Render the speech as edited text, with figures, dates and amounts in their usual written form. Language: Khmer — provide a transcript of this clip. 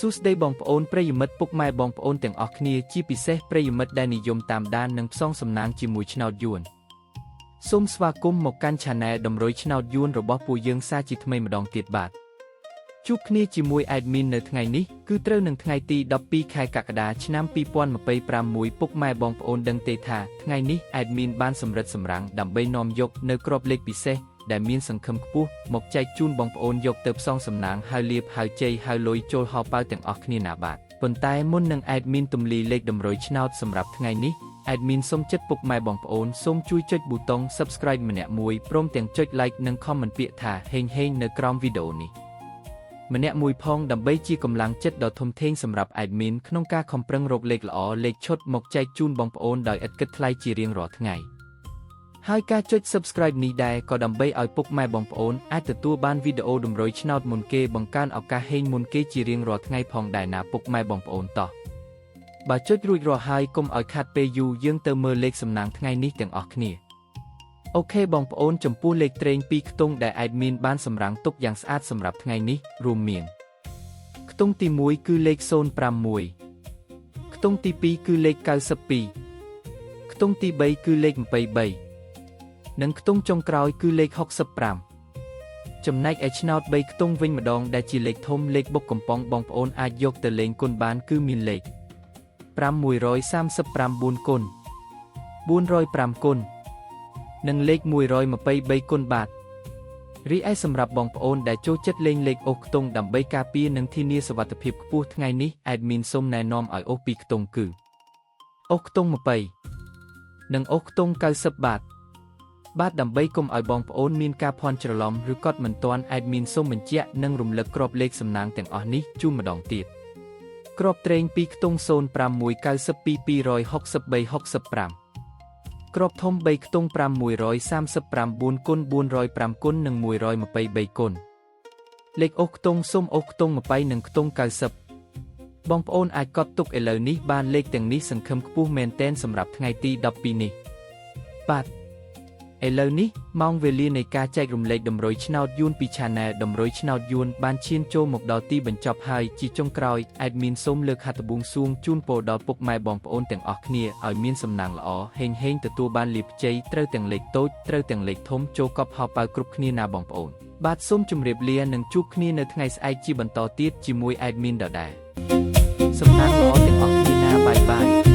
សួស្តីបងប្អូនប្រិយមិត្តពុកម៉ែបងប្អូនទាំងអស់គ្នាជាពិសេសប្រិយមិត្តដែលនិយមតាមដាននិងផ្សងសំណាងជាមួយឆ្នោតយួនសូមស្វាគមន៍មកកាន់ Channel តម្រុយឆ្នោតយួនរបស់ពួកយើងសាជាថ្មីម្ដងទៀតបាទជួបគ្នាជាមួយ Admin នៅថ្ងៃនេះគឺត្រូវនឹងថ្ងៃទី12ខែកក្កដាឆ្នាំ2026ពុកម៉ែបងប្អូនដឹងទេថាថ្ងៃនេះ Admin បានសម្រិតសម្រាំងដើម្បីនាំយកនៅក្របលេខពិសេសដែលមានសង្ឃឹមខ្ពស់មកចែកជូនបងប្អូនយកទៅផ្សងសំណាងហៅលៀបហៅជ័យហៅលុយចូលហោប៉ៅទាំងអស់គ្នាណាបាទប៉ុន្តែមុននឹង Admin ទម្លាយលេខតម្រុយឆ្នោតសម្រាប់ថ្ងៃនេះ Admin សូមចិត្តពុកម៉ែបងប្អូនសូមជួយចុចប៊ូតុង Subscribe ម្នាក់មួយព្រមទាំងចុច Like និង Comment ពាក្យថាហេងហេងនៅក្រោមវីដេអូនេះម្នាក់មួយផងដើម្បីជាកម្លាំងចិត្តដ៏ធំធេងសម្រាប់ Admin ក្នុងការខំប្រឹងរកលេខល្អលេខឈុតមកចែកជូនបងប្អូនដោយឥតគិតថ្លៃជារៀងរាល់ថ្ងៃហើយការចុច Subscribe នេះដែរក៏ដើម្បីឲ្យពុកម៉ែបងប្អូនអាចទទួលបានវីដេអូតម្រុយឆ្នោតមុនគេបង្កើនឱកាសហេងមុនគេជារៀងរាល់ថ្ងៃផងដែរណាពុកម៉ែបងប្អូនតោះបើចុចរួចរាល់ហើយកុំឲ្យខាត់ពេលយូរយើងទៅមើលលេខសំណាងថ្ងៃនេះទាំងអស់គ្នាអូខេបងប្អូនចំពោះលេខត្រេង2ខ្ទង់ដែល Admin បានសម្រាំងទុកយ៉ាងស្អាតសម្រាប់ថ្ងៃនេះរួមមានខ្ទង់ទី1គឺលេខ051ខ្ទង់ទី2គឺលេខ92ខ្ទង់ទី3គឺលេខ23និងខ្ទង់ចុងក្រោយគឺលេខ65ចំណែកឯឆ្នោត3ខ្ទង់វិញម្ដងដែលជាលេខធំលេខបុកកំប៉ុងបងប្អូនអាចយកទៅលេងគុណបានគឺមានលេខ539គុណ405គុណនិងលេខ123គុណបាទរីឯសម្រាប់បងប្អូនដែលចូលចិត្តលេងលេខអូសខ្ទង់ដើម្បីការពារនិងធានាសុវត្ថិភាពខ្ពស់ថ្ងៃនេះ Admin សូមណែនាំឲ្យអូស2ខ្ទង់គឺអូសខ្ទង់20និងអូសខ្ទង់90បាទដើម្បីកុំឲ្យបងប្អូនមានការភ័ន្តច្រឡំឬកត់មិនទាន់ Admin សូមបញ្ជាក់និងរំលឹកក្របលេខសំណាងទាំងអស់នេះជូនម្ដងទៀតក្របត្រេង2ខ្ទង់05192 26365ក្របធំ3ខ្ទង់539គុណ405គុណនិង123គុណលេខអូសខ្ទង់សូមអូសខ្ទង់20និងខ្ទង់90បងប្អូនអាចកត់ទុកឥឡូវនេះបានលេខទាំងនេះសង្ឃឹមខ្ពស់មែនទែនសម្រាប់ថ្ងៃទី12នេះបាទឥឡូវនេះម៉ោងវេលានៃការចែករំលែកតម្រុយឆ្នោតយួនពី Channel តម្រុយឆ្នោតយួនបានឈានចូលមកដល់ទីបញ្ចប់ហើយជាចុងក្រោយ Admin សូមលើកហត្ថបួងសួងជូនពរដល់ពុកម៉ែបងប្អូនទាំងអស់គ្នាឲ្យមានសំណាងល្អហេងហេងទទួលបានលាភជ័យត្រូវទាំងលេខតូចត្រូវទាំងលេខធំចូលកប់ហោប៉ៅគ្រប់គ្នាណាបងប្អូនបាទសូមជម្រាបលានិងជួបគ្នានៅថ្ងៃស្អែកជាបន្តទៀតជាមួយ Admin ដដែលសំណាងល្អទាំងអស់គ្នាណាបាយបាយ